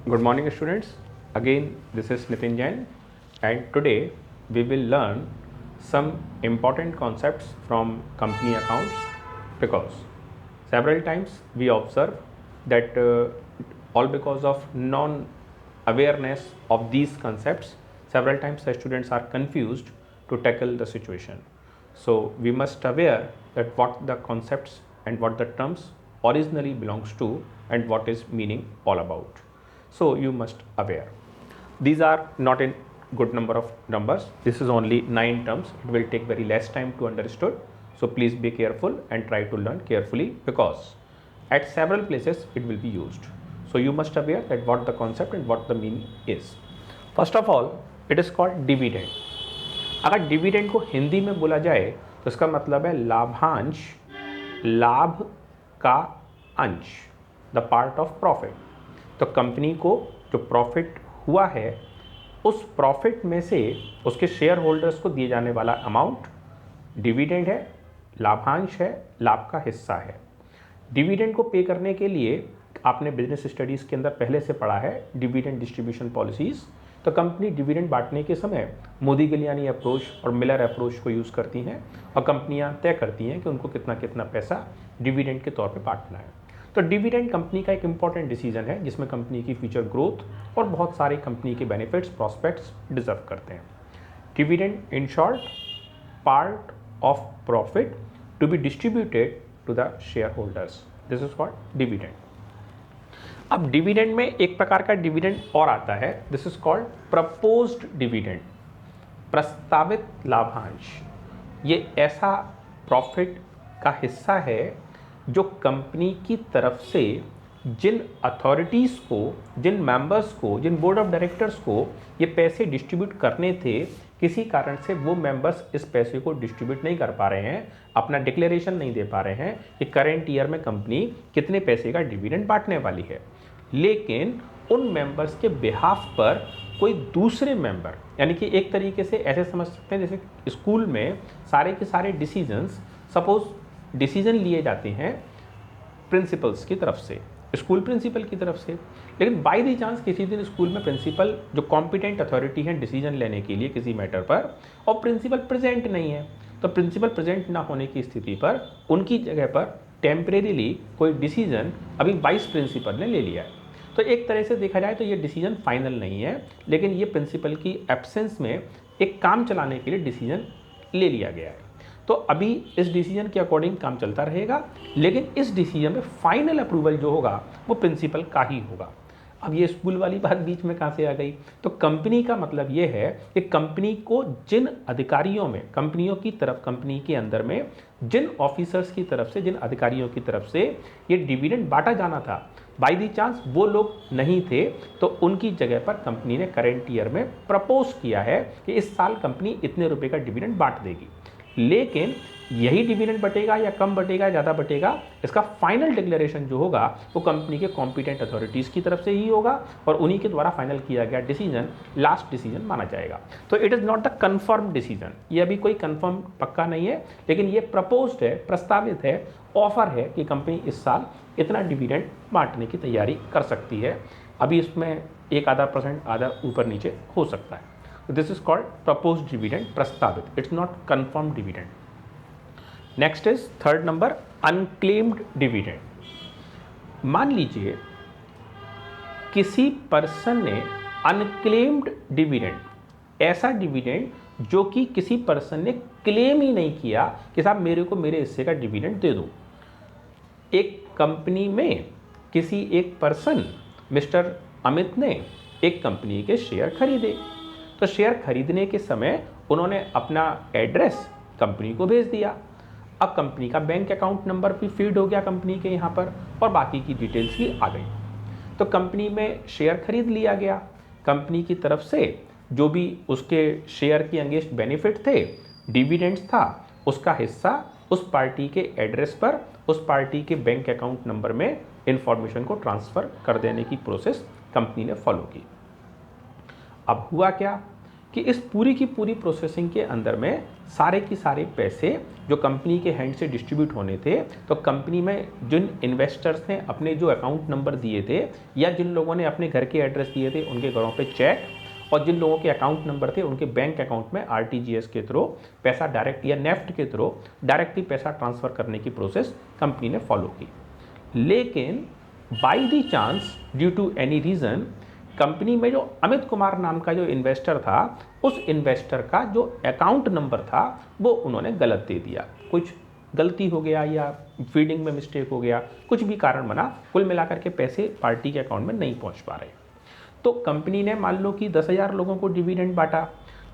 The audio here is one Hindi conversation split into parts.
Good morning, students. Again, this is Nitin Jain, and today we will learn some important concepts from company accounts, because several times we observe that all because of non-awareness of these concepts, several times the students are confused to tackle the situation. So we must aware that what the concepts and what the terms originally belongs to and what is meaning all about. So you must aware. These are not in good number of numbers. This is only 9 terms. It will take very less time to understood. So please be careful and try to learn carefully, because at several places it will be used. So you must aware that what the concept and what the meaning is. First of all, it is called dividend. अगर डिविडेंड को हिंदी में बोला जाए तो इसका मतलब है लाभांश, लाभ का अंश, द पार्ट ऑफ प्रॉफिट. तो कंपनी को जो प्रॉफिट हुआ है उस प्रॉफिट में से उसके शेयर होल्डर्स को दिए जाने वाला अमाउंट डिविडेंड है, लाभांश है, लाभ का हिस्सा है. डिविडेंड को पे करने के लिए आपने बिजनेस स्टडीज़ के अंदर पहले से पढ़ा है डिविडेंड डिस्ट्रीब्यूशन पॉलिसीज़. तो कंपनी डिविडेंड बांटने के समय मोदी गिलियानी अप्रोच और मिलर अप्रोच को यूज़ करती हैं और कंपनियां तय करती हैं कि उनको कितना कितना पैसा डिविडेंड के तौर पे बांटना है. तो डिविडेंड कंपनी का एक इंपॉर्टेंट डिसीजन है जिसमें कंपनी की फ्यूचर ग्रोथ और बहुत सारे कंपनी के बेनिफिट्स प्रॉस्पेक्ट्स डिजर्व करते हैं. Dividend in short part of profit to be distributed to the share holders. This is called dividend. अब डिविडेंड में एक प्रकार का डिविडेंड और आता है. This is called proposed dividend, प्रस्तावित लाभांश. ये ऐसा प्रॉफिट का हिस्सा है जो कंपनी की तरफ से जिन अथॉरिटीज़ को, जिन मेंबर्स को, जिन बोर्ड ऑफ डायरेक्टर्स को ये पैसे डिस्ट्रीब्यूट करने थे, किसी कारण से वो मेंबर्स इस पैसे को डिस्ट्रीब्यूट नहीं कर पा रहे हैं, अपना डिक्लेरेशन नहीं दे पा रहे हैं कि करेंट ईयर में कंपनी कितने पैसे का डिविडेंड बांटने वाली है. लेकिन उन मेंबर्स के बिहाफ पर कोई दूसरे मेंबर, यानी कि एक तरीके से ऐसे समझ सकते हैं जैसे स्कूल में सारे के सारे डिसीजंस, सपोज डिसीजन लिए जाते हैं प्रिंसिपल्स की तरफ से, स्कूल प्रिंसिपल की तरफ से, लेकिन बाय द चांस किसी दिन स्कूल में प्रिंसिपल जो कॉम्पिटेंट अथॉरिटी है डिसीजन लेने के लिए किसी मैटर पर, और प्रिंसिपल प्रेजेंट नहीं है, तो प्रिंसिपल प्रेजेंट ना होने की स्थिति पर उनकी जगह पर टेम्परेरीली कोई डिसीजन अभी वाइस प्रिंसिपल ने ले लिया है. तो एक तरह से देखा जाए तो ये डिसीजन फाइनल नहीं है, लेकिन ये प्रिंसिपल की एब्सेंस में एक काम चलाने के लिए डिसीजन ले लिया गया है. तो अभी इस डिसीजन के अकॉर्डिंग काम चलता रहेगा, लेकिन इस डिसीजन में फाइनल अप्रूवल जो होगा वो प्रिंसिपल का ही होगा. अब ये स्कूल वाली बात बीच में कहाँ से आ गई? तो कंपनी का मतलब ये है कि कंपनी को जिन अधिकारियों में, कंपनियों की तरफ, कंपनी के अंदर में जिन ऑफिसर्स की तरफ से, जिन अधिकारियों की तरफ से ये डिविडेंड बांटा जाना था, बाय द चांस वो लोग नहीं थे, तो उनकी जगह पर कंपनी ने करेंट ईयर में प्रपोज किया है कि इस साल कंपनी इतने रुपए का डिविडेंड बांट देगी. लेकिन यही डिविडेंड बटेगा या कम बटेगा, ज़्यादा बटेगा, इसका फाइनल डिक्लेरेशन जो होगा वो कंपनी के कॉम्पिटेंट अथॉरिटीज़ की तरफ से ही होगा और उन्हीं के द्वारा फाइनल किया गया डिसीजन लास्ट डिसीजन माना जाएगा. तो it is not the confirm decision. ये अभी कोई कन्फर्म पक्का नहीं है, लेकिन ये प्रपोज्ड है, प्रस्तावित है, ऑफर है कि कंपनी इस साल इतना डिविडेंड बांटने की तैयारी कर सकती है. अभी इसमें 1-आधा% आधा ऊपर नीचे हो सकता है. This is called proposed dividend, प्रस्तावित. It's not confirmed dividend. Next is third number, unclaimed dividend. मान लीजिए किसी पर्सन ने अनक्लेम्ड डिविडेंड, ऐसा डिविडेंड जो कि किसी पर्सन ने क्लेम ही नहीं किया कि साहब मेरे को मेरे हिस्से का डिविडेंड दे दो. एक कंपनी में किसी एक पर्सन, मिस्टर अमित ने एक कंपनी के शेयर खरीदे. तो शेयर खरीदने के समय उन्होंने अपना एड्रेस कंपनी को भेज दिया. अब कंपनी का बैंक अकाउंट नंबर भी फीड हो गया कंपनी के यहाँ पर और बाकी की डिटेल्स भी आ गई. तो कंपनी में शेयर खरीद लिया गया. कंपनी की तरफ से जो भी उसके शेयर के अगेंस्ट बेनिफिट थे, डिविडेंड्स था, उसका हिस्सा उस पार्टी के एड्रेस पर, उस पार्टी के बैंक अकाउंट नंबर में इंफॉर्मेशन को ट्रांसफ़र कर देने की प्रोसेस कंपनी ने फॉलो की. अब हुआ क्या कि इस पूरी की पूरी प्रोसेसिंग के अंदर में सारे की सारे पैसे जो कंपनी के हैंड से डिस्ट्रीब्यूट होने थे, तो कंपनी में जिन इन्वेस्टर्स ने अपने जो अकाउंट नंबर दिए थे या जिन लोगों ने अपने घर के एड्रेस दिए थे उनके घरों पे चेक, और जिन लोगों के अकाउंट नंबर थे उनके बैंक अकाउंट में आरटीजीएस के थ्रू पैसा डायरेक्ट या नेफ्ट के थ्रू डायरेक्टली पैसा ट्रांसफ़र करने की प्रोसेस कंपनी ने फॉलो की। लेकिन by the chance, due to any reason, company में जो अमित कुमार नाम का जो इन्वेस्टर था, उस इन्वेस्टर का जो अकाउंट नंबर था वो उन्होंने गलत दे दिया। कुछ गलती हो गया या फीडिंग में मिस्टेक हो गया, कुछ भी कारण बना, कुल मिलाकर के पैसे पार्टी के अकाउंट में नहीं पहुंच पा रहे। तो कंपनी ने मान लो कि 10,000 लोगों को डिविडेंड बांटा,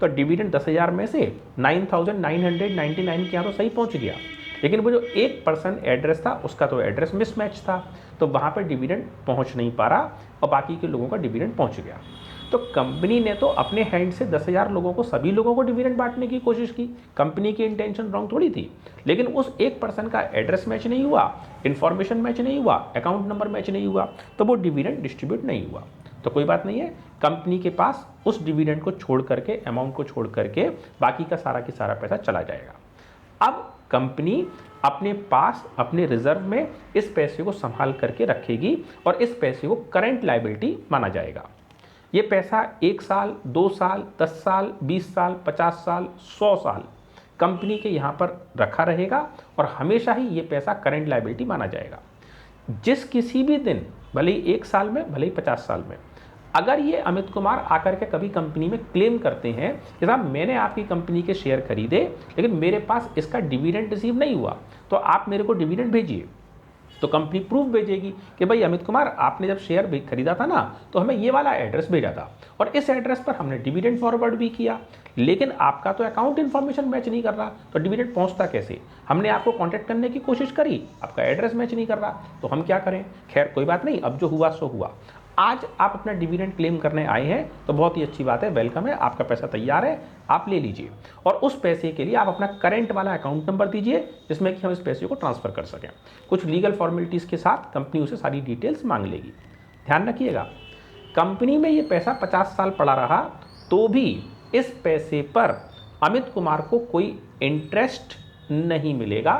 तो डिविडेंड 10,000 में से 9,999 के यहाँ तो सही पहुंच गया, लेकिन वो जो 1% एड्रेस था उसका तो एड्रेस मिसमैच था, तो वहाँ पर डिविडेंड पहुँच नहीं पा रहा और बाकी के लोगों का डिविडेंड पहुँच गया। तो कंपनी ने तो अपने हैंड से 10,000 लोगों को, सभी लोगों को डिविडेंड बांटने की कोशिश की, कंपनी की इंटेंशन रॉन्ग थोड़ी थी, लेकिन उस 1% का एड्रेस मैच नहीं हुआ, इन्फॉर्मेशन मैच नहीं हुआ, अकाउंट नंबर मैच नहीं हुआ, तो वो डिविडेंड डिस्ट्रीब्यूट नहीं हुआ। तो कोई बात नहीं है, कंपनी के पास उस डिविडेंड को छोड़ करके, अमाउंट को छोड़ करके बाकी का सारा की सारा पैसा चला जाएगा। अब कंपनी अपने पास, अपने रिजर्व में इस पैसे को संभाल करके रखेगी और इस पैसे को करंट लायबिलिटी माना जाएगा। ये पैसा 1 साल, 2 साल, 10 साल, 20 साल, 50 साल, 100 साल कंपनी के यहाँ पर रखा रहेगा और हमेशा ही ये पैसा करंट लायबिलिटी माना जाएगा। जिस किसी भी दिन, भले ही 1 साल में, भले ही 50 साल में, अगर ये अमित कुमार आकर के कभी कंपनी में क्लेम करते हैं कि साहब मैंने आपकी कंपनी के शेयर खरीदे लेकिन मेरे पास इसका डिविडेंड रिसीव नहीं हुआ, तो आप मेरे को डिविडेंड भेजिए, तो कंपनी प्रूफ भेजेगी कि भाई अमित कुमार, आपने जब शेयर खरीदा था ना, तो हमें ये वाला एड्रेस भेजा था और इस एड्रेस पर हमने डिविडेंड फॉरवर्ड भी किया, लेकिन आपका तो अकाउंट इन्फॉर्मेशन मैच नहीं कर रहा, तो डिविडेंड पहुंचता कैसे? हमने आपको कांटेक्ट करने की कोशिश करी, आपका एड्रेस मैच नहीं कर रहा, तो हम क्या करें? खैर कोई बात नहीं, अब जो हुआ सो हुआ। आज आप अपना डिविडेंड क्लेम करने आए हैं तो बहुत ही अच्छी बात है, वेलकम है, आपका पैसा तैयार है, आप ले लीजिए और उस पैसे के लिए आप अपना करंट वाला अकाउंट नंबर दीजिए जिसमें कि हम इस पैसे को ट्रांसफ़र कर सकें। कुछ लीगल फॉर्मेलिटीज़ के साथ कंपनी उसे सारी डिटेल्स मांग लेगी। ध्यान रखिएगा, कंपनी में ये पैसा 50 साल पड़ा रहा तो भी इस पैसे पर अमित कुमार को कोई इंटरेस्ट नहीं मिलेगा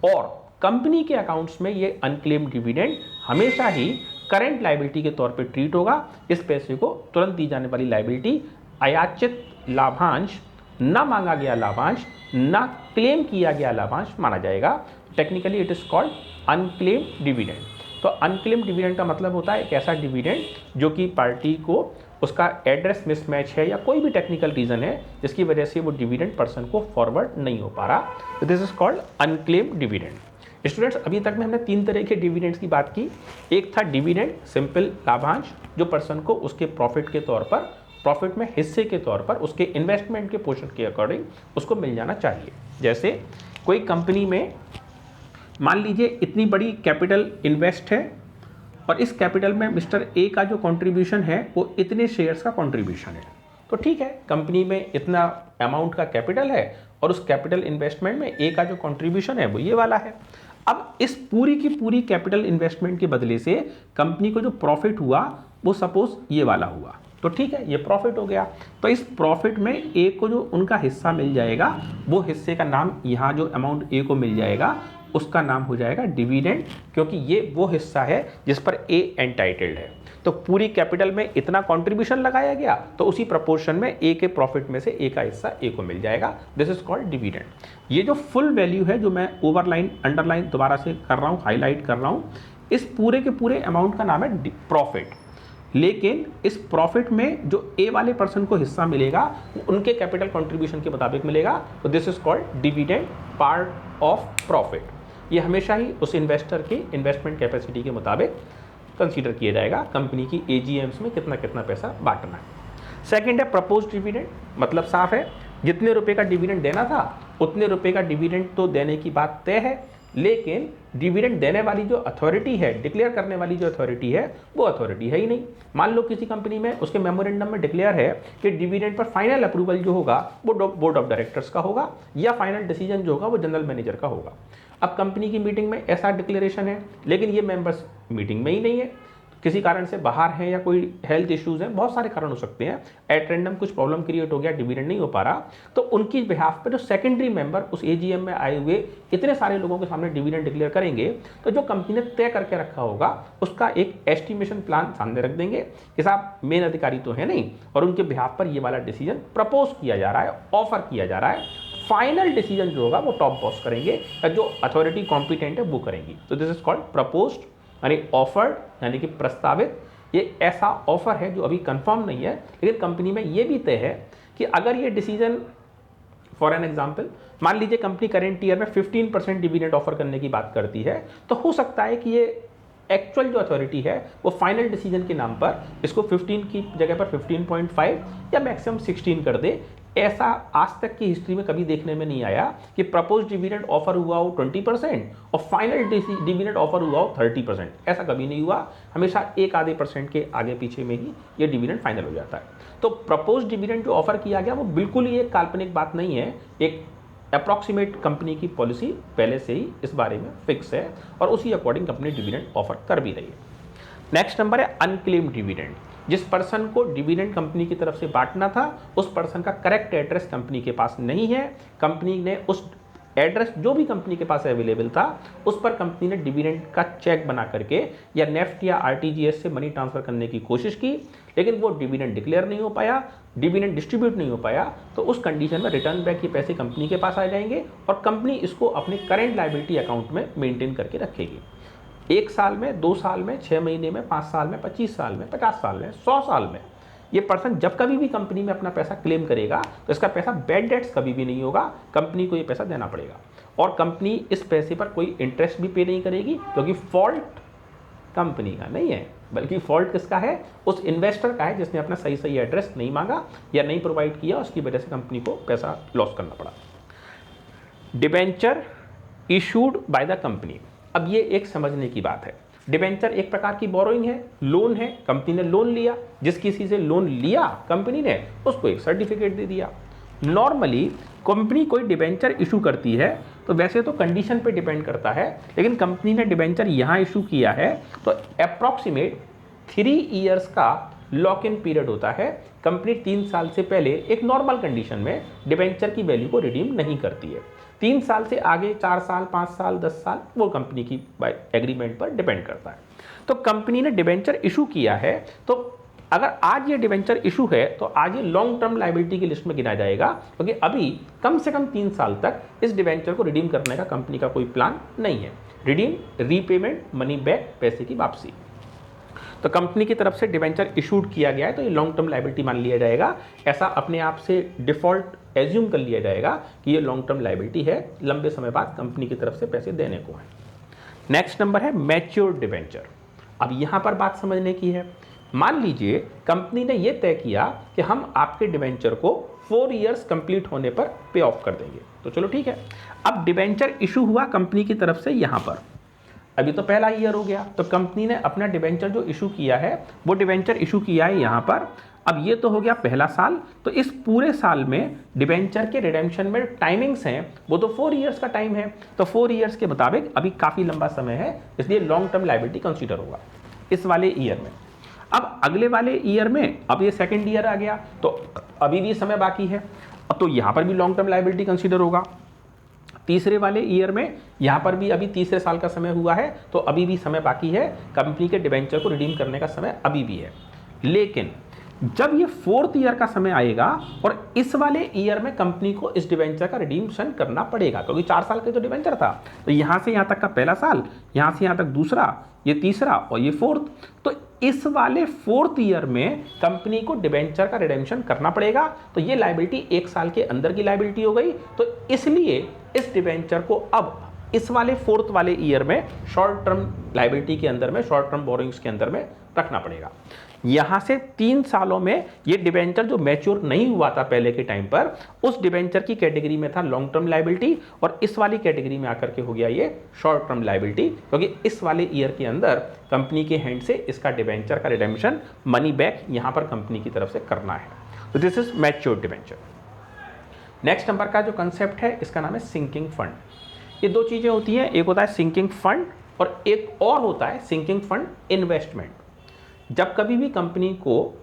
और कंपनी के अकाउंट्स में ये अनक्लेम्ड डिविडेंड हमेशा ही करंट लायबिलिटी के तौर पे ट्रीट होगा। इस पैसे को तुरंत दी जाने वाली लायबिलिटी, अयाचित लाभांश, ना मांगा गया लाभांश, ना क्लेम किया गया लाभांश माना जाएगा। Technically it is called unclaimed dividend. तो अनक्लेम्ड डिविडेंड का मतलब होता है एक ऐसा डिविडेंड जो कि पार्टी को उसका एड्रेस मिसमैच है या कोई भी टेक्निकल रीजन है जिसकी वजह से वो डिविडेंड पर्सन को फॉरवर्ड नहीं हो पा रहा, तो this is called unclaimed dividend. Students, अभी तक में हमने 3 तरह के डिविडेंड्स की बात की। एक था डिविडेंड, सिंपल लाभांश, जो पर्सन को उसके प्रॉफिट के तौर पर, प्रॉफिट में हिस्से के तौर पर उसके इन्वेस्टमेंट के पोर्शन के अकॉर्डिंग उसको मिल जाना चाहिए। जैसे कोई कंपनी में मान लीजिए इतनी बड़ी कैपिटल इन्वेस्ट है और इस कैपिटल में मिस्टर ए का जो कंट्रीब्यूशन है वो इतने शेयर्स का कंट्रीब्यूशन है, तो ठीक है, कंपनी में इतना अमाउंट का कैपिटल है और उस कैपिटल इन्वेस्टमेंट में ए का जो कंट्रीब्यूशन है वो ये वाला है। अब इस पूरी की पूरी कैपिटल इन्वेस्टमेंट के बदले से कंपनी को जो प्रॉफिट हुआ वो सपोज ये वाला हुआ, तो ठीक है, ये प्रॉफिट हो गया। तो इस प्रॉफिट में ए को जो उनका हिस्सा मिल जाएगा वो हिस्से का नाम, यहाँ जो अमाउंट ए को मिल जाएगा उसका नाम हो जाएगा डिविडेंड, क्योंकि ये वो हिस्सा है जिस पर ए एंटाइटल्ड है। तो पूरी कैपिटल में इतना कंट्रीब्यूशन लगाया गया तो उसी प्रपोर्शन में ए के प्रॉफिट में से ए का हिस्सा ए को मिल जाएगा। This is called dividend. ये जो फुल वैल्यू है जो मैं ओवरलाइन, अंडरलाइन दोबारा से कर रहा हूँ, हाईलाइट कर रहा हूँ, इस पूरे के पूरे अमाउंट का नाम है प्रॉफिट। लेकिन इस प्रॉफिट में जो ए वाले पर्सन को हिस्सा मिलेगा वो उनके कैपिटल कंट्रीब्यूशन के मुताबिक मिलेगा, तो this is called dividend part of profit. ये हमेशा ही उस इन्वेस्टर की इन्वेस्टमेंट कैपेसिटी के मुताबिक कंसीडर किया जाएगा, कंपनी की एजीएम्स में कितना कितना पैसा बांटना है। सेकंड है प्रपोज्ड डिविडेंड, मतलब साफ है, जितने रुपए का डिविडेंड देना था उतने रुपए का डिविडेंड तो देने की बात तय है, लेकिन डिविडेंड देने वाली जो अथॉरिटी है, डिक्लेयर करने वाली जो अथॉरिटी है वो अथॉरिटी है ही नहीं। मान लो किसी कंपनी में उसके मेमोरेंडम में डिक्लेयर है कि डिविडेंड पर फाइनल अप्रूवल जो होगा वो बोर्ड ऑफ डायरेक्टर्स का होगा या फाइनल डिसीजन जो होगा वो जनरल मैनेजर का होगा। अब कंपनी की मीटिंग में ऐसा डिक्लेरेशन है लेकिन ये मेंबर्स मीटिंग में ही नहीं है, किसी कारण से बाहर हैं या कोई हेल्थ इश्यूज हैं, बहुत सारे कारण हो सकते हैं, एट रैंडम कुछ प्रॉब्लम क्रिएट हो गया, डिविडेंड नहीं हो पा रहा, तो उनकी बिहाफ पे जो सेकेंडरी मेंबर उस एजीएम में आए हुए इतने सारे लोगों के सामने डिविडेंड डिक्लेयर करेंगे, तो जो कंपनी ने तय करके रखा होगा उसका एक एस्टिमेशन प्लान सामने रख देंगे कि साहब मेन अधिकारी तो है नहीं, और उनके बिहाफ पर ये वाला डिसीजन प्रपोज किया जा रहा है, ऑफर किया जा रहा है। फाइनल डिसीजन जो होगा वो टॉप बॉस करेंगे या जो अथॉरिटी कॉम्पिटेंट है वो करेंगी। तो दिस इज कॉल्ड प्रपोज्ड, यानी ऑफर्ड, यानी कि प्रस्तावित। ये ऐसा ऑफर है जो अभी कंफर्म नहीं है, लेकिन कंपनी में ये भी तय है कि अगर ये डिसीजन, फॉर एन एग्जाम्पल, मान लीजिए कंपनी करेंट ईयर में 15% डिविडेंड ऑफर करने की बात करती है, तो हो सकता है कि ये एक्चुअल जो अथॉरिटी है वो फाइनल डिसीजन के नाम पर इसको 15 की जगह पर 15.5 या मैक्सिमम 16 कर दे। ऐसा आज तक की हिस्ट्री में कभी देखने में नहीं आया कि प्रपोज डिविडेंड ऑफर हुआ हो 20% और फाइनल डिविडेंड ऑफर हुआ हो 30%। ऐसा कभी नहीं हुआ, हमेशा एक आधे % के आगे पीछे में ही ये डिविडेंड फाइनल हो जाता है। तो प्रपोज डिविडेंड जो ऑफर किया गया वो बिल्कुल ही एक काल्पनिक बात नहीं है, एक अप्रॉक्सीमेट कंपनी की पॉलिसी पहले से ही इस बारे में फिक्स है और उसी अकॉर्डिंग कंपनी डिविडेंड ऑफर कर भी रही है। नेक्स्ट नंबर है अनक्लेम्ड डिविडेंड। जिस पर्सन को डिविडेंड कंपनी की तरफ से बांटना था उस पर्सन का करेक्ट एड्रेस कंपनी के पास नहीं है, कंपनी ने उस एड्रेस जो भी कंपनी के पास अवेलेबल था उस पर कंपनी ने डिविडेंड का चेक बना करके या नेफ्ट या आरटीजीएस से मनी ट्रांसफर करने की कोशिश की, लेकिन वो डिविडेंड डिक्लेयर नहीं हो पाया, डिविडेंड डिस्ट्रीब्यूट नहीं हो पाया, तो उस कंडीशन में रिटर्न बैक ये पैसे कंपनी के पास आ जाएंगे और कंपनी इसको अपने करेंट लायबिलिटी अकाउंट में मेंटेन करके रखेगी। 1 साल में, 2 साल में, 6 महीने में, 5 साल में, 25 साल में, 50 साल में, 100 साल में, ये पर्सन जब कभी भी कंपनी में अपना पैसा क्लेम करेगा तो इसका पैसा बैड डेट्स कभी भी नहीं होगा, कंपनी को ये पैसा देना पड़ेगा और कंपनी इस पैसे पर कोई इंटरेस्ट भी पे नहीं करेगी, क्योंकि फॉल्ट कंपनी का नहीं है, बल्कि फॉल्ट किसका है, उस इन्वेस्टर का है जिसने अपना सही एड्रेस नहीं मांगा या नहीं प्रोवाइड किया, उसकी वजह से कंपनी को पैसा लॉस करना पड़ा। Debenture issued by the company. अब ये एक समझने की बात है, डिबेंचर एक प्रकार की बोरोइंग है, लोन है, कंपनी ने लोन लिया, जिस किसी से लोन लिया कंपनी ने उसको एक सर्टिफिकेट दे दिया। नॉर्मली कंपनी कोई डिबेंचर इशू करती है तो वैसे तो कंडीशन पे डिपेंड करता है, लेकिन कंपनी ने डिबेंचर यहाँ इशू किया है तो अप्रॉक्सीमेट 3 इयर्स का लॉक इन पीरियड होता है। कंपनी 3 साल से पहले एक नॉर्मल कंडीशन में डिबेंचर की वैल्यू को रिडीम नहीं करती है। 3 साल से आगे 4 साल, 5 साल, 10 साल वो कंपनी की एग्रीमेंट पर डिपेंड करता है। तो कंपनी ने डिबेंचर इशू किया है, तो अगर आज ये डिबेंचर इशू है तो आज ये लॉन्ग टर्म लायबिलिटी की लिस्ट में गिना जाएगा, क्योंकि अभी कम से कम 3 साल तक इस डिबेंचर को रिडीम करने का कंपनी का कोई प्लान नहीं है। रिडीम, रीपेमेंट, मनी बैक, पैसे की वापसी। तो कंपनी की तरफ से डिबेंचर इशूड किया गया है तो ये लॉन्ग टर्म लायबिलिटी मान लिया जाएगा, ऐसा अपने आप से डिफॉल्ट एज्यूम कर लिया जाएगा कि ये लॉन्ग टर्म लायबिलिटी है, लंबे समय बाद कंपनी की तरफ से पैसे देने को है। नेक्स्ट नंबर है मैच्योर डिबेंचर। अब यहाँ पर बात समझने की है, मान लीजिए कंपनी ने यह तय किया कि हम आपके डिबेंचर को 4 इयर्स कंप्लीट होने पर पे ऑफ कर देंगे, तो चलो ठीक है। अब डिबेंचर इशू हुआ कंपनी की तरफ से यहाँ पर, अभी तो पहला ईयर हो गया, तो कंपनी ने अपना डिबेंचर जो इशू किया है वो डिबेंचर इशू किया है यहाँ पर। अब ये तो हो गया पहला साल, तो इस पूरे साल में डिबेंचर के रिडेम्पशन में टाइमिंग्स हैं वो तो 4 इयर्स का टाइम है, तो 4 इयर्स के मुताबिक अभी काफ़ी लंबा समय है, इसलिए लॉन्ग टर्म लायबिलिटी कंसीडर होगा इस वाले ईयर में। अब अगले वाले ईयर में, अब ये सेकेंड ईयर आ गया तो अभी भी समय बाकी है, अब तो यहाँ पर भी लॉन्ग टर्म लायबिलिटी कंसीडर होगा। तीसरे वाले ईयर में यहाँ पर भी अभी तीसरे साल का समय हुआ है तो अभी भी समय बाकी है, कंपनी के डिबेंचर को रिडीम करने का समय अभी भी है। लेकिन जब ये 4th ईयर का समय आएगा और इस वाले ईयर में कंपनी को इस डिबेंचर का रिडीम्शन करना पड़ेगा, क्योंकि 4 साल का जो डिबेंचर था, तो यहाँ से यहाँ तक का पहला साल, यहाँ से यहाँ तक दूसरा, ये तीसरा और ये 4th, तो इस वाले 4th ईयर में कंपनी को डिबेंचर का रिडेम्पशन करना पड़ेगा। तो ये लायबिलिटी 1 साल के अंदर की लायबिलिटी हो गई, तो इसलिए इस डिबेंचर को अब इस वाले 4th वाले ईयर में शॉर्ट टर्म लायबिलिटी के अंदर में, शॉर्ट टर्म बोरोइंग्स के अंदर में रखना पड़ेगा। यहाँ से 3 सालों में ये डिबेंचर जो मैच्योर नहीं हुआ था पहले के टाइम पर, उस डिबेंचर की कैटेगरी में था लॉन्ग टर्म लायबिलिटी और इस वाली कैटेगरी में आकर के हो गया ये शॉर्ट टर्म लायबिलिटी, क्योंकि इस वाले ईयर के अंदर कंपनी के हैंड से इसका डिबेंचर का रिडेम्पशन, मनी बैक यहाँ पर कंपनी की तरफ से करना है। तो this is mature debenture. Next number का जो कंसेप्ट है इसका नाम है सिंकिंग फंड। ये 2 चीज़ें होती हैं, एक होता है सिंकिंग फंड और एक और होता है सिंकिंग फंड इन्वेस्टमेंट। जब कभी भी कंपनी को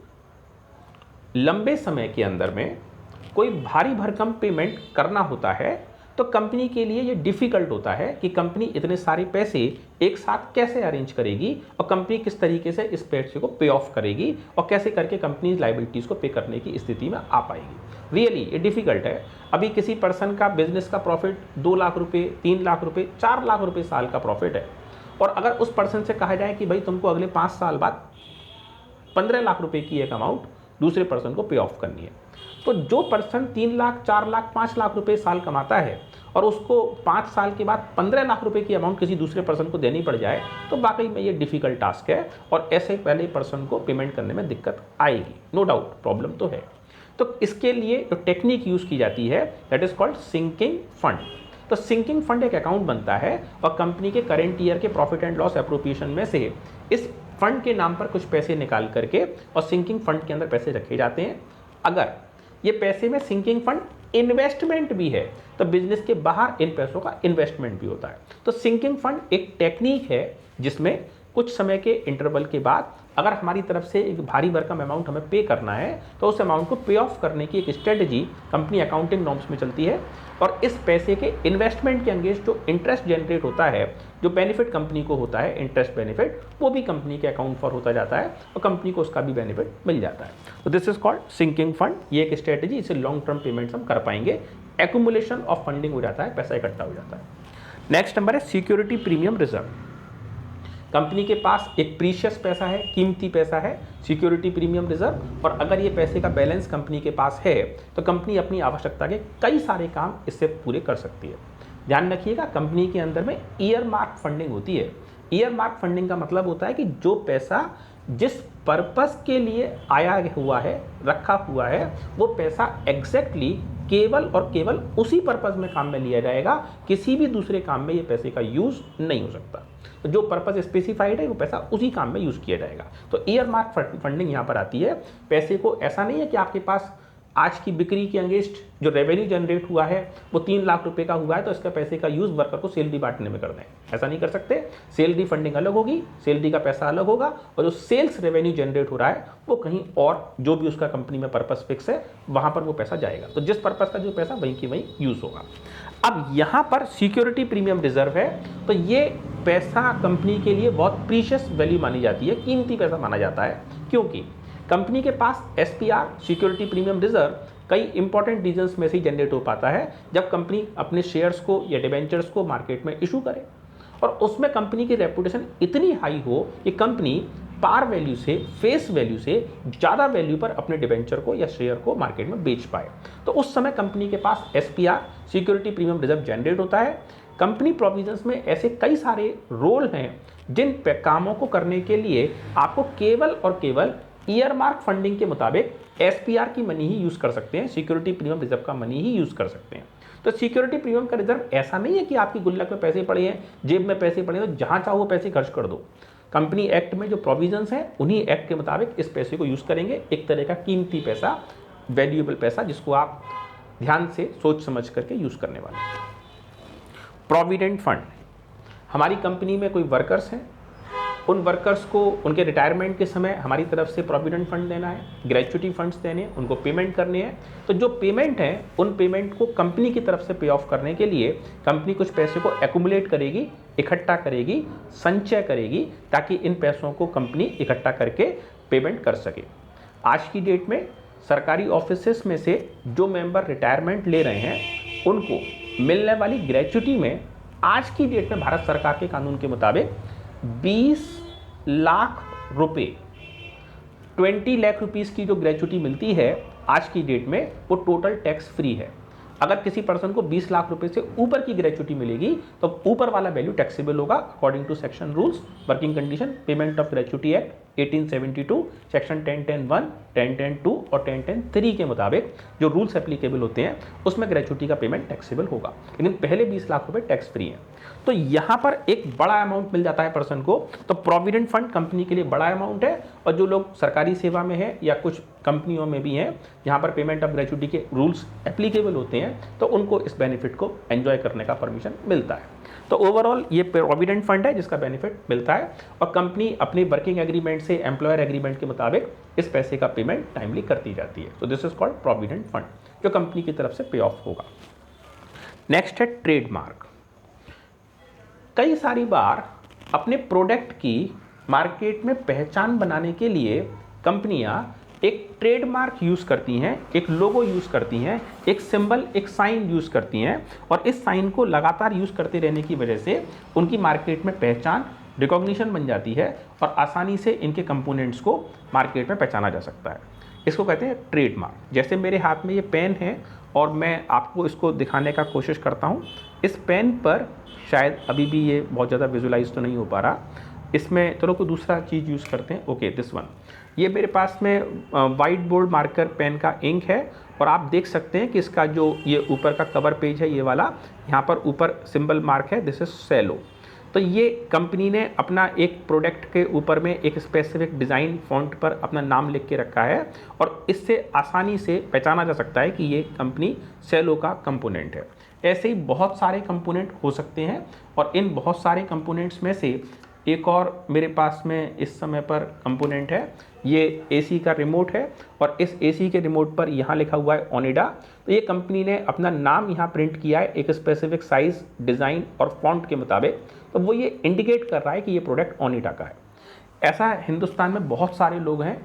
लंबे समय के अंदर में कोई भारी भरकम पेमेंट करना होता है तो कंपनी के लिए ये डिफ़िकल्ट होता है कि कंपनी इतने सारे पैसे एक साथ कैसे अरेंज करेगी और कंपनी किस तरीके से इस पैसे को पे ऑफ करेगी और कैसे करके कंपनी लाइबिलिटीज़ को पे करने की स्थिति में आ पाएगी। रियली ये डिफ़िकल्ट है। अभी किसी पर्सन का बिजनेस का प्रॉफिट 2 लाख रुपये, 3 लाख रुपये, 4 लाख रुपये साल का प्रॉफिट है और अगर उस पर्सन से कहा जाए कि भाई तुमको अगले 5 साल बाद 15 लाख रुपए की एक अमाउंट दूसरे पर्सन को पे ऑफ करनी है, तो जो पर्सन 3 लाख, 4 लाख, 5 लाख रुपए साल कमाता है और उसको 5 साल के बाद 15 लाख रुपए की अमाउंट किसी दूसरे पर्सन को देनी पड़ जाए तो वाकई में ये डिफ़िकल्ट टास्क है और ऐसे पहले पर्सन को पेमेंट करने में दिक्कत आएगी, नो डाउट प्रॉब्लम तो है। तो इसके लिए जो टेक्निक यूज़ की जाती है that is called sinking fund. तो सिंकिंग फंड एक अकाउंट बनता है और कंपनी के करेंट ईयर के प्रॉफिट एंड लॉस एप्रोप्रिएशन में से इस फंड के नाम पर कुछ पैसे निकाल करके और सिंकिंग फंड के अंदर पैसे रखे जाते हैं। अगर ये पैसे में सिंकिंग फंड इन्वेस्टमेंट भी है तो बिजनेस के बाहर इन पैसों का इन्वेस्टमेंट भी होता है। तो सिंकिंग फंड एक टेक्निक है जिसमें कुछ समय के इंटरवल के बाद अगर हमारी तरफ से एक भारी भरकम अमाउंट हमें पे करना है तो उस अमाउंट को पे ऑफ करने की एक स्ट्रेटजी कंपनी अकाउंटिंग नॉर्म्स में चलती है और इस पैसे के इन्वेस्टमेंट के अगेंस्ट जो इंटरेस्ट जनरेट होता है, जो बेनिफिट कंपनी को होता है, इंटरेस्ट बेनिफिट, वो भी कंपनी के अकाउंट पर होता जाता है और कंपनी को उसका भी बेनिफिट मिल जाता है। तो this is called sinking fund. ये एक स्ट्रेटजी, इसे लॉन्ग टर्म पेमेंट्स हम कर पाएंगे। एक्यूमुलेशन ऑफ फंडिंग हो जाता है, पैसा इकट्ठा हो जाता है। नेक्स्ट नंबर है सिक्योरिटी प्रीमियम रिजर्व। कंपनी के पास एक प्रीशियस पैसा है, कीमती पैसा है, सिक्योरिटी प्रीमियम रिजर्व, और अगर ये पैसे का बैलेंस कंपनी के पास है तो कंपनी अपनी आवश्यकता के कई सारे काम इससे पूरे कर सकती है। ध्यान रखिएगा, कंपनी के अंदर में ईयर मार्क फंडिंग होती है। ईयर मार्क फंडिंग का मतलब होता है कि जो पैसा जिस पर्पस के लिए आया हुआ है, रखा हुआ है, वो पैसा एग्जैक्टली केवल और केवल उसी पर्पस में काम में लिया जाएगा, किसी भी दूसरे काम में ये पैसे का यूज़ नहीं हो सकता। तो जो पर्पस स्पेसिफाइड है वो पैसा उसी काम में यूज़ किया जाएगा। तो ईयर मार्क फंडिंग यहाँ पर आती है। पैसे को ऐसा नहीं है कि आपके पास आज की बिक्री के अगेंस्ट जो रेवेन्यू जनरेट हुआ है वो 3 लाख रुपए का हुआ है तो इसका पैसे का यूज़ वर्कर को सैलरी बांटने में कर दें, ऐसा नहीं कर सकते। सैलरी फंडिंग अलग होगी, सैलरी का पैसा अलग होगा और जो सेल्स रेवेन्यू जनरेट हो रहा है वो कहीं और, जो भी उसका कंपनी में पर्पस फिक्स है वहाँ पर वो पैसा जाएगा। तो जिस पर्पस का जो पैसा वहीं की वहीं यूज़ होगा। अब यहाँ पर सिक्योरिटी प्रीमियम रिजर्व है तो ये पैसा कंपनी के लिए बहुत प्रीशियस वैल्यू मानी जाती है, कीमती पैसा माना जाता है, क्योंकि कंपनी के पास एसपीआर सिक्योरिटी प्रीमियम रिजर्व कई इंपॉर्टेंट रीजंस में से जनरेट हो पाता है जब कंपनी अपने शेयर्स को या डिबेंचर्स को मार्केट में इशू करे और उसमें कंपनी की रेपुटेशन इतनी हाई हो कि कंपनी पार वैल्यू से, फेस वैल्यू से ज़्यादा वैल्यू पर अपने डिबेंचर को या शेयर को मार्केट में बेच पाए। तो उस समय कंपनी के पास SPR security premium reserve generate होता है। कंपनी प्रोविजंस में ऐसे कई सारे रोल हैं जिन कामों को करने के लिए आपको केवल और केवल ईयर मार्क फंडिंग के मुताबिक एसपीआर की मनी ही यूज़ कर सकते हैं, सिक्योरिटी प्रीमियम रिजर्व का मनी ही यूज़ कर सकते हैं। तो सिक्योरिटी प्रीमियम का रिजर्व ऐसा नहीं है कि आपकी गुल्लक में पैसे पड़े हैं, जेब में पैसे पड़े हैं तो जहाँ चाहो पैसे खर्च कर दो। कंपनी एक्ट में जो प्रोविजंस हैं उन्हीं एक्ट के मुताबिक इस पैसे को यूज़ करेंगे। एक तरह का कीमती पैसा, वैल्यूएबल पैसा, जिसको आप ध्यान से सोच समझ करके यूज़ करने वाले। प्रोविडेंट फंड, हमारी कंपनी में कोई वर्कर्स हैं, उन वर्कर्स को उनके रिटायरमेंट के समय हमारी तरफ से प्रोविडेंट फंड देना है, ग्रेच्युटी फंड्स देने हैं, उनको पेमेंट करने हैं। तो जो पेमेंट है उन पेमेंट को कंपनी की तरफ से पे ऑफ करने के लिए कंपनी कुछ पैसे को एक्यूमुलेट करेगी, इकट्ठा करेगी, संचय करेगी, ताकि इन पैसों को कंपनी इकट्ठा करके पेमेंट कर सके। आज की डेट में सरकारी ऑफिसेस में से जो मेंबर रिटायरमेंट ले रहे हैं उनको मिलने वाली ग्रेच्युटी में आज की डेट में भारत सरकार के कानून के मुताबिक 20 लाख रुपए, 20 लाख रुपीस की जो ग्रेच्युटी मिलती है आज की डेट में वो टोटल टैक्स फ्री है। अगर किसी पर्सन को 20 लाख रुपए से ऊपर की ग्रेच्युटी मिलेगी तो ऊपर वाला वैल्यू टैक्सेबल होगा according to section rules, working condition, payment of gratuity act 1872, section 1010(1), 1010(2) और 1010(3) के मुताबिक जो रूल्स एप्लीकेबल होते हैं उसमें ग्रेच्युटी का पेमेंट टैक्सेबल होगा, लेकिन पहले 20 लाख रुपए टैक्स फ्री है। तो यहाँ पर एक बड़ा अमाउंट मिल जाता है पर्सन को। तो प्रोविडेंट फंड कंपनी के लिए बड़ा अमाउंट है और जो लोग सरकारी सेवा में है या कुछ कंपनियों में भी हैं जहाँ पर पेमेंट ऑफ ग्रेच्युटी के रूल्स एप्लीकेबल होते हैं तो उनको इस बेनिफिट को एंजॉय करने का परमिशन मिलता है। तो ओवरऑल ये प्रोविडेंट फंड है जिसका बेनिफिट मिलता है और कंपनी अपनी वर्किंग एग्रीमेंट से एम्प्लॉयर एग्रीमेंट के मुताबिक इस पैसे का पेमेंट टाइमली करती जाती है। तो this is called provident fund, जो कंपनी की तरफ से पे ऑफ होगा। नेक्स्ट है ट्रेडमार्क। कई सारी बार अपने प्रोडक्ट की मार्केट में पहचान बनाने के लिए कंपनियां एक ट्रेडमार्क यूज़ करती हैं, एक लोगो यूज़ करती हैं, एक सिंबल, एक साइन यूज़ करती हैं और इस साइन को लगातार यूज़ करते रहने की वजह से उनकी मार्केट में पहचान, रिकॉग्निशन बन जाती है और आसानी से इनके कंपोनेंट्स को मार्केट में पहचाना जा सकता है। इसको कहते हैं ट्रेडमार्क। जैसे मेरे हाथ में ये पेन है और मैं आपको इसको दिखाने का कोशिश करता हूँ। इस पेन पर शायद अभी भी ये बहुत ज़्यादा विजुलाइज तो नहीं हो पा रहा, इसमें चलो कोई दूसरा चीज़ यूज़ करते हैं। Okay, this one. ये मेरे पास में वाइट बोर्ड मार्कर पेन का इंक है और आप देख सकते हैं कि इसका जो ये ऊपर का कवर पेज है, ये वाला, यहाँ पर ऊपर सिंबल मार्क है, दिस इज सेलो। तो ये कंपनी ने अपना एक प्रोडक्ट के ऊपर में एक स्पेसिफिक डिज़ाइन फॉन्ट पर अपना नाम लिख के रखा है और इससे आसानी से पहचाना जा सकता है कि ये कंपनी सेलो का कंपोनेंट है। ऐसे ही बहुत सारे कंपोनेंट हो सकते हैं और इन बहुत सारे कंपोनेंट्स में से एक और मेरे पास में इस समय पर कंपोनेंट है, ये एसी का रिमोट है और इस एसी के रिमोट पर यहाँ लिखा हुआ है ओनिडा। तो ये कंपनी ने अपना नाम यहाँ प्रिंट किया है एक स्पेसिफिक साइज, डिज़ाइन और फॉन्ट के मुताबिक। तो वो ये इंडिकेट कर रहा है कि ये प्रोडक्ट ओनिडा का है। ऐसा हिंदुस्तान में बहुत सारे लोग हैं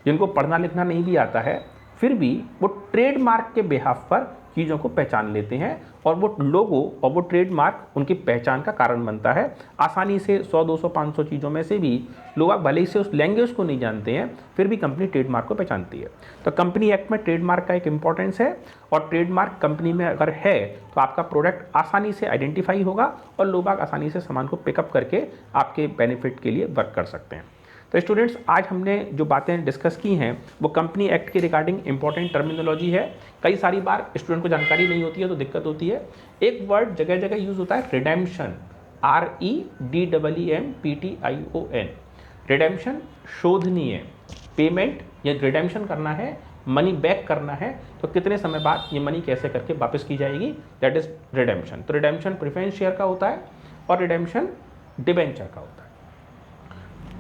जिनको पढ़ना लिखना नहीं भी आता है, फिर भी वो ट्रेडमार्क के बिहाफ पर चीज़ों को पहचान लेते हैं और वो लोगो और वो ट्रेडमार्क उनकी पहचान का कारण बनता है। आसानी से 100, 200, 500 चीज़ों में से भी लोग भले ही से उस लैंग्वेज को नहीं जानते हैं, फिर भी कंपनी ट्रेडमार्क को पहचानती है। तो कंपनी एक्ट में ट्रेडमार्क का एक इंपॉर्टेंस है और ट्रेडमार्क कंपनी में अगर है तो आपका प्रोडक्ट आसानी से आइडेंटिफाई होगा और लोग आसानी से सामान को पिकअप करके आपके बेनिफिट के लिए वर्क कर सकते हैं। तो स्टूडेंट्स, आज हमने जो बातें डिस्कस की हैं वो कंपनी एक्ट के रिगार्डिंग इंपॉर्टेंट टर्मिनोलॉजी है। कई सारी बार स्टूडेंट को जानकारी नहीं होती है तो दिक्कत होती है। एक वर्ड जगह जगह यूज़ होता है, रिडेम्पशन, REDEMPTION। रिडेम्पशन शोधनीय पेमेंट, या रिडेम्पशन करना है, मनी बैक करना है, तो कितने समय बाद ये मनी कैसे करके वापस की जाएगी, दैट इज रिडेम्पशन। तो रिडेम्पशन प्रेफरेंस शेयर का होता है और रिडेम्पशन डिबेंचर का होता है।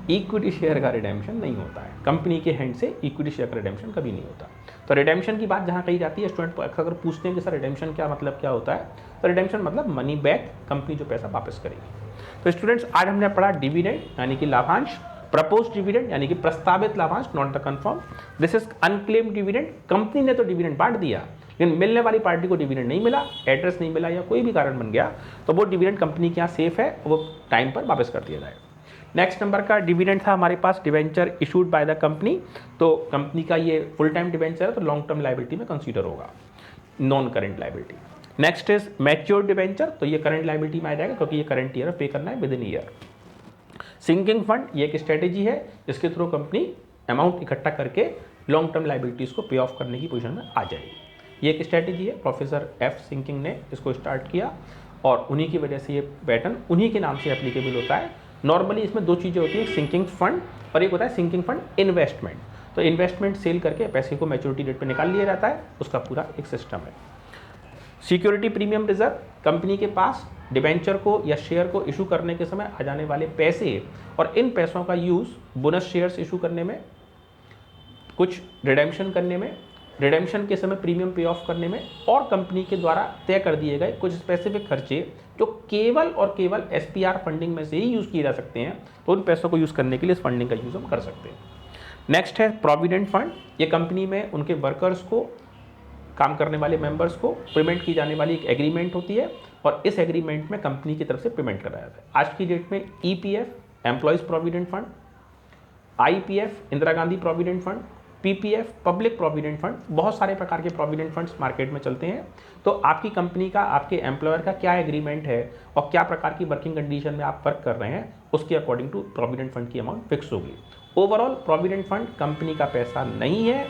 इक्विटी शेयर का रिडेम्पशन नहीं होता है, कंपनी के हैंड से इक्विटी शेयर का रिडेम्पशन कभी नहीं होता। तो रिडेम्पशन की बात जहाँ कही जाती है, स्टूडेंट अगर पूछते हैं कि सर रिडेम्पशन क्या मतलब क्या होता है, तो रिडेम्पशन मतलब मनी बैक, कंपनी जो पैसा वापस करेगी। तो स्टूडेंट्स, आज हमने पढ़ा डिविडेंड यानी कि लाभांश, प्रपोज डिविडेंड यानी कि प्रस्तावित लाभांश, not the confirm, this is unclaimed dividend. Company ने तो डिविडेंड बांट दिया लेकिन मिलने वाली पार्टी को डिविडेंड नहीं मिला, एड्रेस नहीं मिला या कोई भी कारण बन गया, तो वो डिविडेंड कंपनी के यहाँ सेफ है, वो टाइम पर वापस कर दिया जाएगा। नेक्स्ट नंबर का डिविडेंड था हमारे पास debenture issued by the company. तो कंपनी का ये फुल टाइम डिवेंचर है तो लॉन्ग टर्म लायबिलिटी में कंसीडर होगा, non current liability. Next is mature debenture, तो ये करंट लायबिलिटी में आ जाएगा क्योंकि ये करंट ईयर पे करना है विद इन ईयर। सिंकिंग फंड, ये एक स्ट्रेटेजी है जिसके थ्रू कंपनी अमाउंट इकट्ठा करके लॉन्ग टर्म लायबिलिटीज़ को पे ऑफ करने की पोजीशन में आ जाएगी। ये एक स्ट्रेटेजी है, प्रोफेसर एफ सिंकिंग ने इसको स्टार्ट किया और उन्हीं की वजह से ये पैटर्न उन्हीं के नाम से एप्लीकेबल होता है। नॉर्मली इसमें दो चीज़ें होती हैं, सिंकिंग फंड और एक होता है सिंकिंग फंड इन्वेस्टमेंट। तो इन्वेस्टमेंट सेल करके पैसे को मैच्योरिटी डेट पे निकाल लिया जाता है, उसका पूरा एक सिस्टम है। सिक्योरिटी प्रीमियम रिजर्व, कंपनी के पास डिबेंचर को या शेयर को इशू करने के समय आ जाने वाले पैसे और इन पैसों का यूज़ बोनस शेयर्स इशू करने में, कुछ रिडेम्पशन करने में, रिडेम्पशन के समय प्रीमियम पे ऑफ करने में और कंपनी के द्वारा तय कर दिए गए कुछ स्पेसिफिक खर्चे जो केवल और केवल SPR फंडिंग में से ही यूज़ किए जा सकते हैं, तो उन पैसों को यूज़ करने के लिए इस फंडिंग का यूज़ हम कर सकते हैं। नेक्स्ट है प्रोविडेंट फंड, ये कंपनी में उनके वर्कर्स को, काम करने वाले मेंबर्स को पेमेंट की जाने वाली एक एग्रीमेंट होती है और इस एग्रीमेंट में कंपनी की तरफ से पेमेंट कराया जाता है। आज की डेट में EPF employees provident fund, IPF Indira Gandhi provident fund, PPF public provident fund, बहुत सारे प्रकार के प्रोविडेंट फंड्स मार्केट में चलते हैं। तो आपकी कंपनी का, आपके एम्प्लॉयर का क्या एग्रीमेंट है और क्या प्रकार की वर्किंग कंडीशन में आप वर्क कर रहे हैं, उसके अकॉर्डिंग टू प्रोविडेंट फंड की अमाउंट फिक्स होगी। ओवरऑल प्रोविडेंट फंड कंपनी का पैसा नहीं है,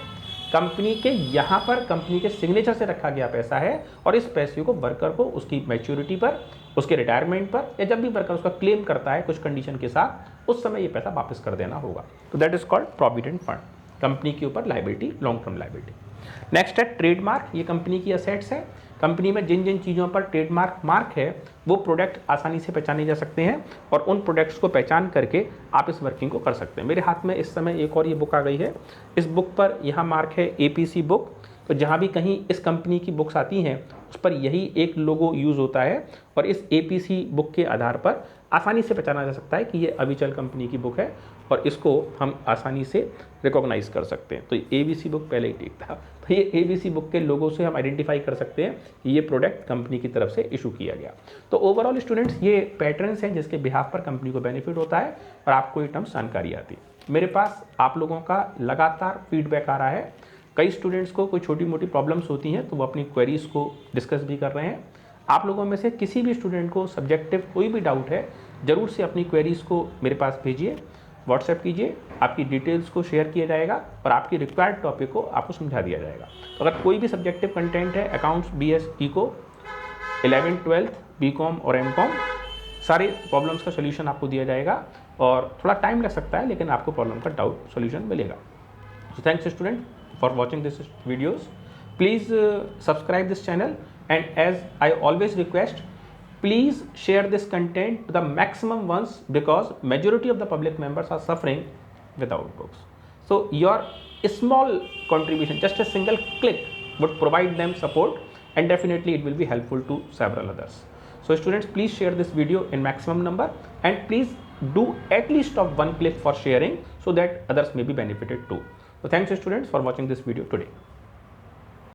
कंपनी के यहाँ पर कंपनी के सिग्नेचर से रखा गया पैसा है और इस पैसे को वर्कर को उसकी मैच्योरिटी पर, उसके रिटायरमेंट पर या जब भी वर्कर उसका क्लेम करता है कुछ कंडीशन के साथ, उस समय ये पैसा वापस कर देना होगा। तो that is called provident fund, company के ऊपर liability, long term liability. Next है ट्रेडमार्क, ये कंपनी की असेट्स है। कंपनी में जिन जिन चीज़ों पर ट्रेडमार्क मार्क है वो प्रोडक्ट आसानी से पहचाने जा सकते हैं और उन प्रोडक्ट्स को पहचान करके आप इस वर्किंग को कर सकते हैं। मेरे हाथ में इस समय एक और ये बुक आ गई है। इस बुक पर यहाँ मार्क है APC बुक। तो जहाँ भी कहीं इस कंपनी की बुक्स आती हैं उस पर यही एक लोगो यूज़ होता है और इस APC बुक के आधार पर आसानी से पहचाना जा सकता है कि ये अविचल कंपनी की बुक है और इसको हम आसानी से रिकॉग्नाइज कर सकते हैं। तो ABC बुक पहले ही ठीक था, तो ये ABC बुक के लोगों से हम आइडेंटिफाई कर सकते हैं कि ये प्रोडक्ट कंपनी की तरफ से इशू किया गया। तो ओवरऑल स्टूडेंट्स ये पैटर्न्स हैं जिसके बिहाफ पर कंपनी को बेनिफिट होता है और आपको ये टर्म्स जानकारी आती है। मेरे पास आप लोगों का लगातार फीडबैक आ रहा है। कई स्टूडेंट्स को कोई छोटी मोटी प्रॉब्लम्स होती हैं तो वो अपनी क्वेरीज़ को डिस्कस भी कर रहे हैं। आप लोगों में से किसी भी स्टूडेंट को सब्जेक्टिव कोई भी डाउट है ज़रूर से अपनी क्वेरीज़ को मेरे पास भेजिए, व्हाट्सएप कीजिए, आपकी डिटेल्स को शेयर किया जाएगा और आपकी रिक्वायर्ड टॉपिक को आपको समझा दिया जाएगा। तो अगर कोई भी सब्जेक्टिव कंटेंट है accounts, BS, eco, 11th 12th BCom और MCom, सारे प्रॉब्लम्स का सोल्यूशन आपको दिया जाएगा और थोड़ा टाइम लग सकता है लेकिन आपको प्रॉब्लम का डाउट सोल्यूशन मिलेगा। So thanks student for watching this videos. Please subscribe this channel and as I always request, please share this content to the maximum ones because majority of the public members are suffering without books. So your small contribution, just a single click would provide them support and definitely it will be helpful to several others. So students, please share this video in maximum number and please do at least of one click for sharing so that others may be benefited too. So thanks students for watching this video today.